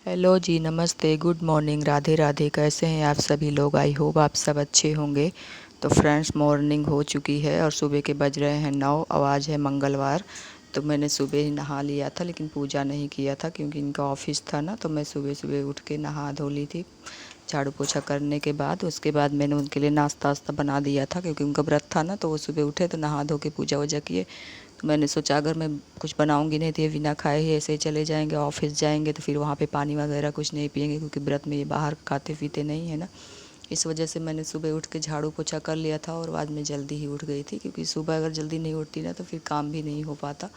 Hello जी, नमस्ते, good morning, Radhe Radhe. कैसे हैं आप सभी लोग? आई होप आप सब अच्छे होंगे। तो फ्रेंड्स, मॉर्निंग हो चुकी है और सुबह के बज रहे हैं 9। आवाज़ है मंगलवार। तो मैंने सुबह ही नहा लिया था, लेकिन पूजा नहीं किया था क्योंकि इनका ऑफिस था ना। तो मैं सुबह सुबह उठ के नहा धो ली थी झाड़ू पोछा करने के बाद। उसके बाद मैंने उनके लिए नाश्ता वास्ता बना दिया था क्योंकि उनका व्रत था ना। तो वो सुबह उठे तो नहा धो के पूजा वूजा किए। तो मैंने सोचा अगर मैं कुछ बनाऊंगी नहीं तो ये बिना खाए ही ऐसे ही चले जाएंगे, ऑफिस जाएंगे तो फिर वहाँ पे पानी वगैरह कुछ नहीं पिएंगे क्योंकि व्रत में ये बाहर खाते पीते नहीं है ना। इस वजह से मैंने सुबह उठ के झाड़ू पोछा कर लिया था और बाद में जल्दी ही उठ गई थी क्योंकि सुबह अगर जल्दी नहीं उठती ना तो फिर काम भी नहीं हो पाता।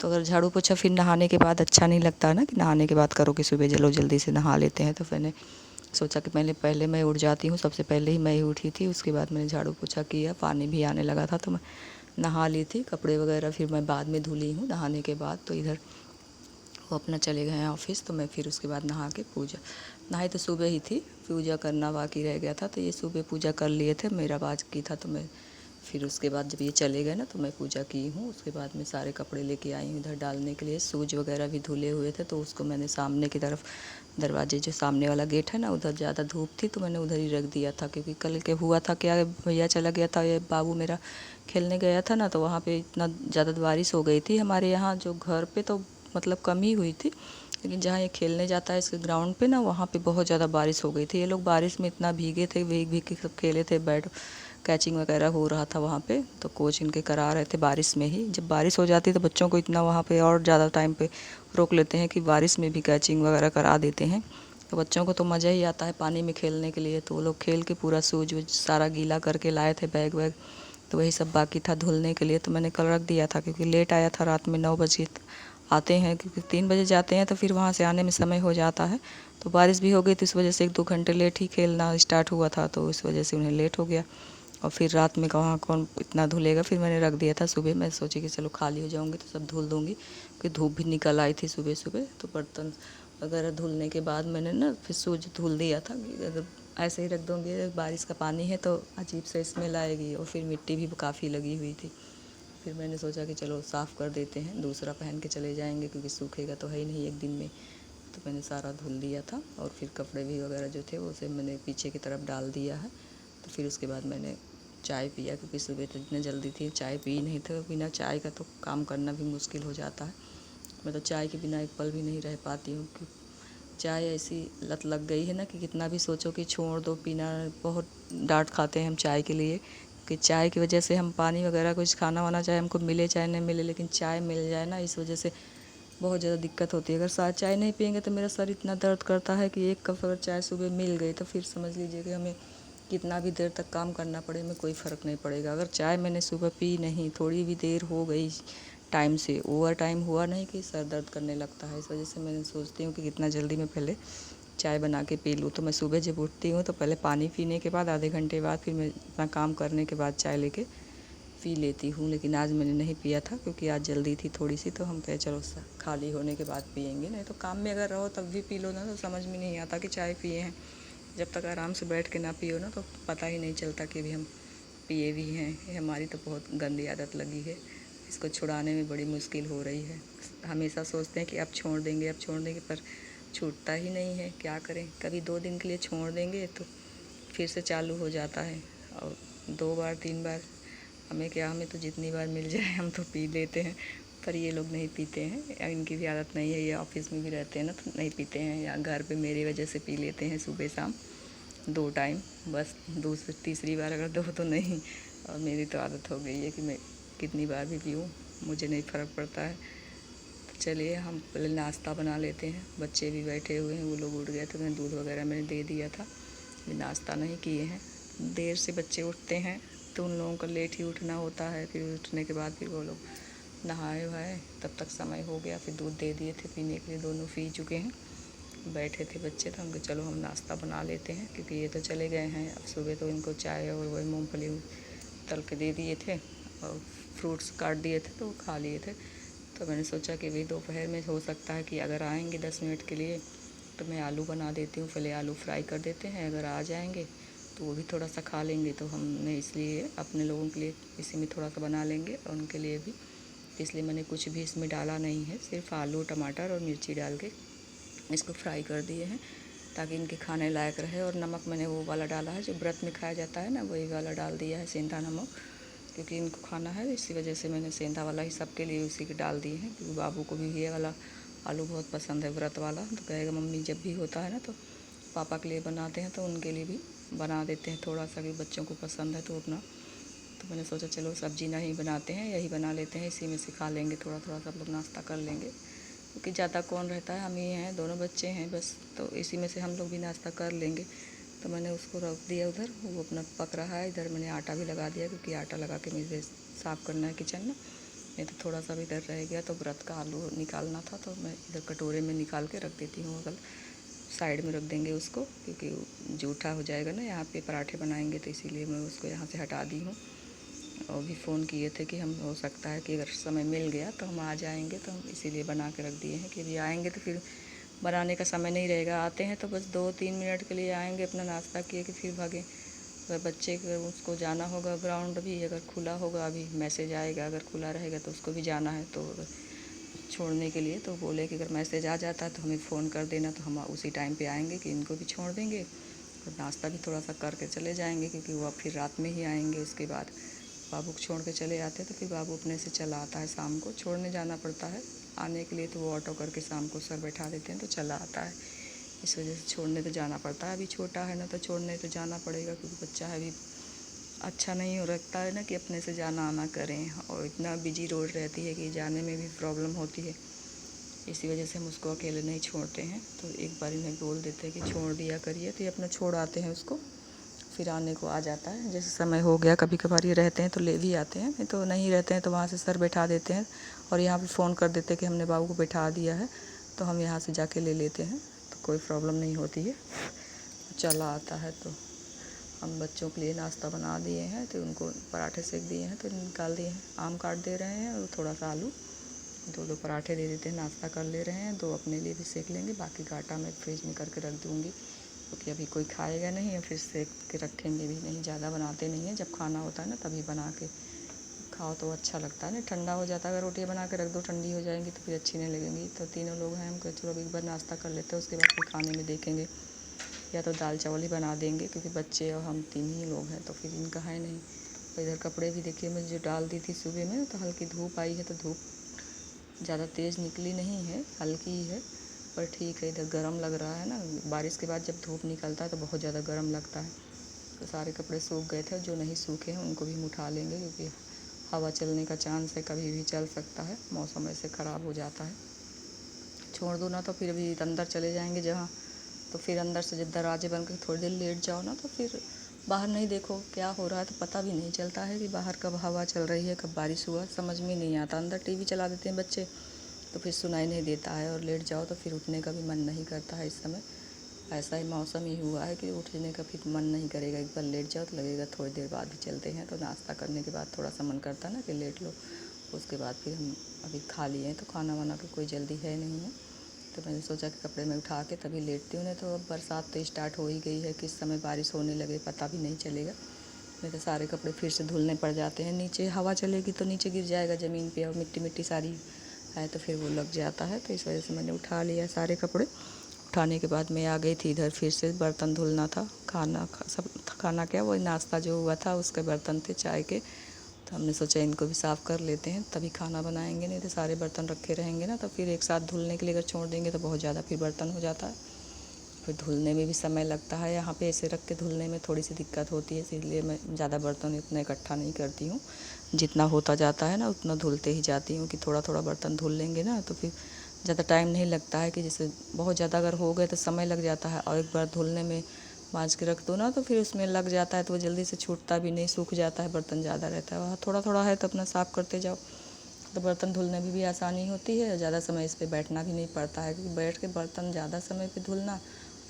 तो अगर झाड़ू पोछा फिर नहाने के बाद अच्छा नहीं लगता ना कि नहाने के बाद करो कि सुबह चलो जल्दी से नहा लेते हैं। तो मैंने सोचा कि पहले मैं उठ जाती हूँ, सबसे पहले ही मैं ही उठी थी। उसके बाद मैंने झाड़ू पोछा किया, पानी भी आने लगा था तो मैं नहा ली थी। कपड़े वगैरह फिर मैं बाद में धुली हूँ नहाने के बाद। तो इधर वो अपना चले गए हैं ऑफिस। तो मैं फिर उसके बाद नहा के पूजा नहाई तो सुबह ही थी, पूजा करना बाकी रह गया था तो ये सुबह पूजा कर लिए थे, मेरा बाकी था। तो मैं फिर उसके बाद जब ये चले गए ना तो मैं पूजा की हूँ। उसके बाद मैं सारे कपड़े लेके आई हूँ इधर डालने के लिए। शूज वगैरह भी धुले हुए थे तो उसको मैंने सामने की तरफ, दरवाजे जो सामने वाला गेट है ना, उधर ज़्यादा धूप थी तो मैंने उधर ही रख दिया था क्योंकि कल के हुआ था क्या, भैया चला गया था, ये बाबू मेरा खेलने गया था ना तो वहाँ पे इतना ज़्यादा बारिश हो गई थी हमारे यहाँ। जो घर पे तो मतलब कम ही हुई थी, लेकिन जहाँ ये खेलने जाता है इसके ग्राउंड पे ना, वहाँ पे बहुत ज़्यादा बारिश हो गई थी। ये लोग बारिश में इतना भीगे थे, भीग भीग के सब खेले थे, बैट कैचिंग वगैरह हो रहा था वहाँ पे। तो कोच इनके करा रहे थे बारिश में ही। जब बारिश हो जाती है तो बच्चों को इतना वहाँ पे और ज़्यादा टाइम पे रोक लेते हैं कि बारिश में भी कैचिंग वगैरह करा देते हैं। तो बच्चों को तो मज़ा ही आता है पानी में खेलने के लिए। तो वो लोग खेल के पूरा शूज वूज सारा गीला करके लाए थे, बैग वैग। तो वही सब बाकी था धुलने के लिए तो मैंने कल रख दिया था क्योंकि लेट आया था, रात में 9 बजे आते हैं क्योंकि 3 बजे जाते हैं तो फिर वहाँ से आने में समय हो जाता है। तो बारिश भी हो गई तो इस वजह से 1-2 घंटे लेट ही खेलना स्टार्ट हुआ था तो इस वजह से उन्हें लेट हो गया। और फिर रात में कहाँ कौन इतना धुलेगा, फिर मैंने रख दिया था। सुबह मैं सोची कि चलो खाली हो जाऊँगी तो सब धुल दूँगी क्योंकि धूप भी निकल आई थी सुबह सुबह। तो बर्तन वगैरह धुलने के बाद मैंने ना फिर सूज धुल दिया था कि अगर ऐसे ही रख दूँगी, बारिश का पानी है तो अजीब से स्मेल आएगी और फिर मिट्टी भी काफ़ी लगी हुई थी। फिर मैंने सोचा कि चलो साफ़ कर देते हैं, दूसरा पहन के चले जाएंगे क्योंकि सूखेगा तो है ही नहीं एक दिन में। तो मैंने सारा धुल दिया था और फिर कपड़े भी वगैरह जो थे वो सब मैंने पीछे की तरफ डाल दिया है। तो फिर उसके बाद मैंने चाय पिया क्योंकि सुबह तो इतनी जल्दी थी, चाय पी नहीं था। बिना चाय का तो काम करना भी मुश्किल हो जाता है। मैं तो चाय के बिना एक पल भी नहीं रह पाती हूँ कि चाय ऐसी लत लग गई है ना कि कितना भी सोचो कि छोड़ दो पीना। बहुत डांट खाते हैं हम चाय के लिए कि चाय की वजह से हम पानी वगैरह कुछ खाना वाना चाहे हमको मिले चाहे नहीं मिले, लेकिन चाय मिल जाए ना इस वजह से बहुत ज़्यादा दिक्कत होती है। अगर साथ चाय नहीं पियेंगे तो मेरा सर इतना दर्द करता है कि एक कप अगर चाय सुबह मिल गई तो फिर समझ लीजिए कि हमें कितना भी देर तक काम करना पड़े हमें कोई फ़र्क नहीं पड़ेगा। अगर चाय मैंने सुबह पी नहीं, थोड़ी भी देर हो गई टाइम से, ओवर टाइम हुआ नहीं कि सर दर्द करने लगता है। इस वजह से मैं सोचती हूँ कि कितना जल्दी मैं पहले चाय बना के पी लूँ। तो मैं सुबह जब उठती हूँ तो पहले पानी पीने के बाद आधे घंटे बाद फिर मैं अपना काम करने के बाद चाय लेके पी लेती हूँ। लेकिन आज मैंने नहीं पिया था क्योंकि आज जल्दी थी थोड़ी सी, तो हम कहे चलो खाली होने के बाद पियेंगे। नहीं तो काम में अगर रहो तब भी पी लो ना तो समझ में नहीं आता कि चाय पिए हैं। जब तक आराम से बैठ के ना पियो ना तो पता ही नहीं चलता कि भी हम पिए भी हैं। ये हमारी तो बहुत गंदी आदत लगी है, इसको छुड़ाने में बड़ी मुश्किल हो रही है। हमेशा सोचते हैं कि अब छोड़ देंगे अब छोड़ देंगे, पर छूटता ही नहीं है। क्या करें, कभी 2 दिन के लिए छोड़ देंगे तो फिर से चालू हो जाता है। और 2 बार 3 बार हमें क्या, हमें तो जितनी बार मिल जाए हम तो पी लेते हैं। पर ये लोग नहीं पीते हैं, इनकी भी आदत नहीं है। ये ऑफिस में भी रहते हैं ना तो नहीं पीते हैं, या घर पे मेरी वजह से पी लेते हैं सुबह शाम 2 टाइम बस। दूसरी तीसरी बार अगर दो तो नहीं। और मेरी तो आदत हो गई है कि मैं कितनी बार भी पीऊँ, मुझे नहीं फ़र्क पड़ता है। तो चलिए हम पहले नाश्ता बना लेते हैं। बच्चे भी बैठे हुए हैं, वो लोग उठ गए तो मैं दूध वगैरह मैंने दे दिया था। अभी नाश्ता नहीं किए हैं, देर से बच्चे उठते हैं तो उन लोगों का लेट ही उठना होता है। फिर उठने के बाद फिर वो लोग नहाए वहाए, तब तक समय हो गया। फिर दूध दे दिए थे पीने के लिए, दोनों पी चुके हैं। बैठे थे बच्चे तो हम कहा चलो हम नाश्ता बना लेते हैं क्योंकि ये तो चले गए हैं। अब सुबह तो इनको चाय और वही मूँगफली तल के दे दिए थे और फ्रूट्स काट दिए थे तो वो खा लिए थे। तो मैंने सोचा कि भाई दोपहर में हो सकता है कि अगर आएंगे 10 मिनट के लिए तो मैं आलू बना देती हूँ, पहले आलू फ्राई कर देते हैं। अगर आ जाएंगे तो वो भी थोड़ा सा खा लेंगे, तो हमने इसलिए अपने लोगों के लिए इसी में थोड़ा सा बना लेंगे और उनके लिए भी। इसलिए मैंने कुछ भी इसमें डाला नहीं है, सिर्फ आलू टमाटर और मिर्ची डाल के इसको फ्राई कर दिए हैं ताकि इनके खाने लायक रहे। और नमक मैंने वो वाला डाला है जो व्रत में खाया जाता है ना, वही वाला डाल दिया है, सेंधा नमक, क्योंकि इनको खाना है। इसी वजह से मैंने सेंधा वाला ही सबके लिए उसी के डाल दिए हैं, क्योंकि बाबू को भी ये वाला आलू बहुत पसंद है व्रत वाला। तो कहेगा मम्मी जब भी होता है ना तो पापा के लिए बनाते हैं, तो उनके लिए भी बना देते हैं थोड़ा सा, कि बच्चों को पसंद है तो अपना। तो मैंने सोचा चलो सब्ज़ी नहीं बनाते हैं, यही बना लेते हैं, इसी में से खा लेंगे, थोड़ा थोड़ा सब लोग नाश्ता कर लेंगे, क्योंकि ज़्यादा कौन रहता है, हम ही हैं, दोनों बच्चे हैं बस, तो इसी में से हम लोग भी नाश्ता कर लेंगे। तो मैंने उसको रख दिया उधर, वो अपना पक रहा है। इधर मैंने आटा भी लगा दिया, क्योंकि आटा लगा के मुझे साफ़ करना है किचन में, नहीं तो थोड़ा सा भी इधर रह गया। तो व्रत का आलू निकालना था, तो मैं इधर कटोरे में निकाल के रख देती हूँ, अगल साइड में रख देंगे उसको, क्योंकि जूठा हो जाएगा ना, यहाँ पे पराठे बनाएंगे, तो इसीलिए मैं उसको यहाँ से हटा दी हूँ। और भी फ़ोन किए थे कि हम हो सकता है कि अगर समय मिल गया तो हम आ जाएंगे, तो हम इसीलिए बना के रख दिए हैं कि अभी आएंगे तो फिर बनाने का समय नहीं रहेगा। आते हैं तो बस 2-3 मिनट के लिए आएंगे, अपना नाश्ता किए कि फिर भागें। अगर बच्चे को उसको जाना होगा ग्राउंड भी, अगर खुला होगा, अभी मैसेज आएगा, अगर खुला रहेगा तो उसको भी जाना है, तो छोड़ने के लिए तो बोले कि अगर मैसेज आ जाता है तो हमें फ़ोन कर देना, तो हम उसी टाइम पे आएंगे कि इनको भी छोड़ देंगे और नाश्ता भी थोड़ा सा करके चले जाएंगे, क्योंकि वो अब फिर रात में ही आएंगे। उसके बाद बाबू को छोड़ के चले आते हैं, तो फिर बाबू अपने से चला आता है, शाम को छोड़ने जाना पड़ता है। आने के लिए तो वो ऑटो करके शाम को सर बैठा देते हैं तो चला आता है, इस वजह से छोड़ने तो जाना पड़ता है। अभी छोटा है ना, तो छोड़ने तो जाना पड़ेगा, क्योंकि बच्चा है अभी, अच्छा नहीं हो रखता है ना कि अपने से जाना आना करें, और इतना बिजी रोड रहती है कि जाने में भी प्रॉब्लम होती है। इसी वजह से हम उसको अकेले नहीं छोड़ते हैं, तो एक बार इन्हें बोल देते हैं कि छोड़ दिया करिए, तो ये अपना छोड़ आते हैं उसको, फिर आने को आ जाता है। जैसे समय हो गया, कभी कभार ये रहते हैं तो ले भी आते हैं, नहीं तो नहीं रहते हैं तो वहाँ से सर बैठा देते हैं, और यहाँ पे फ़ोन कर देते हैं कि हमने बाबू को बैठा दिया है, तो हम यहाँ से जाके ले लेते हैं, तो कोई प्रॉब्लम नहीं होती है। चला आता है तो हम बच्चों के लिए नाश्ता बना दिए हैं, तो उनको पराठे सेक दिए हैं, तो निकाल दिए हैं। आम काट दे रहे हैं और थोड़ा सा आलू, 2-2 पराठे दे देते हैं, नाश्ता कर ले रहे हैं। 2 अपने लिए भी सेक लेंगे, बाकी का आटा मैं फ्रिज में करके रख दूँगी, क्योंकि अभी कोई खाएगा नहीं और फिर सेक के रखेंगे भी नहीं, ज़्यादा बनाते नहीं हैं। जब खाना होता है ना तभी बना के खाओ तो अच्छा लगता है ना, ठंडा हो जाता है। अगर रोटियाँ बना के रख दो ठंडी हो जाएंगी तो फिर अच्छी नहीं लगेंगी। तो तीनों लोग हैं, हम कहे चलो अभी एक बार नाश्ता कर लेते हैं, उसके बाद फिर खाने में देखेंगे, या तो दाल चावल ही बना देंगे, क्योंकि बच्चे और हम 3 ही लोग हैं, तो फिर इनका है नहीं। तो इधर कपड़े भी देखिए मैं जो डाल दी थी सुबह में, तो हल्की धूप आई है, तो धूप ज़्यादा तेज़ निकली नहीं है, हल्की ही है, पर ठीक है। इधर गर्म लग रहा है ना, बारिश के बाद जब धूप निकलता है तो बहुत ज़्यादा गर्म लगता है। तो सारे कपड़े सूख गए थे, जो नहीं सूखे हैं उनको भी हम उठा लेंगे, क्योंकि हवा चलने का चांस है, कभी भी चल सकता है, मौसम ऐसे ख़राब हो जाता है। छोड़ दो ना तो फिर अभी अंदर चले जाएंगे जहाँ, तो फिर अंदर से जब दरवाजे बंद करके थोड़ी देर लेट जाओ ना, तो फिर बाहर नहीं देखो क्या हो रहा है, तो पता भी नहीं चलता है कि बाहर कब हवा चल रही है, कब बारिश हुआ, समझ में नहीं आता। अंदर टीवी चला देते हैं बच्चे, तो फिर सुनाई नहीं देता है, और लेट जाओ तो फिर उठने का भी मन नहीं करता है। इस समय ऐसा ही मौसम ही हुआ है कि उठने का फिर मन नहीं करेगा, एक बार लेट जाओ तो लगेगा थोड़ी देर बाद ही चलते हैं। तो नाश्ता करने के बाद थोड़ा सा मन करता है ना कि लेट लो, उसके बाद फिर हम अभी खा लिए हैं, तो खाना वाना की कोई जल्दी है नहीं है। तो मैंने सोचा कि कपड़े में उठा के तभी लेटती हूँ, नहीं तो अब बरसात तो स्टार्ट हो ही गई है, किस समय बारिश होने लगे पता भी नहीं चलेगा। नहीं तो सारे कपड़े फिर से धुलने पड़ जाते हैं, नीचे हवा चलेगी तो नीचे गिर जाएगा ज़मीन पे, और मिट्टी मिट्टी सारी है तो फिर वो लग जाता है। तो इस वजह से मैंने उठा लिया सारे कपड़े। उठाने के बाद मैं आ गई थी इधर, फिर से बर्तन धुलना था, सब खाना क्या वही नाश्ता जो हुआ था उसके बर्तन थे चाय के, तो हमने सोचा इनको भी साफ़ कर लेते हैं तभी खाना बनाएंगे, नहीं तो सारे बर्तन रखे रहेंगे ना, तो फिर एक साथ धुलने के लिए अगर छोड़ देंगे तो बहुत ज़्यादा फिर बर्तन हो जाता है, फिर धुलने में भी समय लगता है। यहाँ पे ऐसे रख के धुलने में थोड़ी सी दिक्कत होती है, इसलिए मैं ज़्यादा बर्तन इतना इकट्ठा नहीं करती हूँ, जितना होता जाता है ना उतना धुलते ही जाती हूँ, कि थोड़ा थोड़ा बर्तन धुल लेंगे ना तो फिर ज़्यादा टाइम नहीं लगता है। कि जैसे बहुत ज़्यादा अगर हो गए तो समय लग जाता है, और एक बार धुलने में मांज के रख दो ना तो फिर उसमें लग जाता है, तो वो जल्दी से छूटता भी नहीं, सूख जाता है, बर्तन ज़्यादा रहता है। वहाँ थोड़ा थोड़ा है तो अपना साफ़ करते जाओ, तो बर्तन धुलने में भी आसानी होती है, ज़्यादा समय इस पर बैठना भी नहीं पड़ता है, क्योंकि बैठ के बर्तन ज़्यादा समय पे धुलना,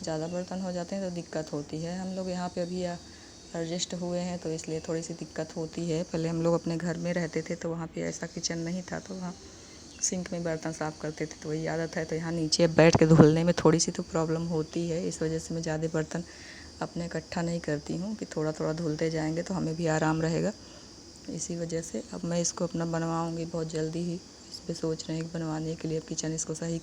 ज़्यादा बर्तन हो जाते हैं तो दिक्कत होती है। हम लोग यहाँ पे अभी एडजस्ट हुए हैं तो इसलिए थोड़ी सी दिक्कत होती है। पहले हम लोग अपने घर में रहते थे तो वहाँ पे ऐसा किचन नहीं था, तो वहाँ सिंक में बर्तन साफ़ करते थे, तो वही आदत है। तो यहाँ नीचे बैठ के धुलने में थोड़ी सी तो प्रॉब्लम होती है, इस वजह से मैं ज़्यादा बर्तन अपने इकट्ठा नहीं करती हूँ, कि थोड़ा थोड़ा धुलते जाएंगे तो हमें भी आराम रहेगा। इसी वजह से अब मैं इसको अपना बनवाऊँगी बहुत जल्दी ही, इस पर सोच रहे हैं कि बनवाने के लिए अब किचन इसको सही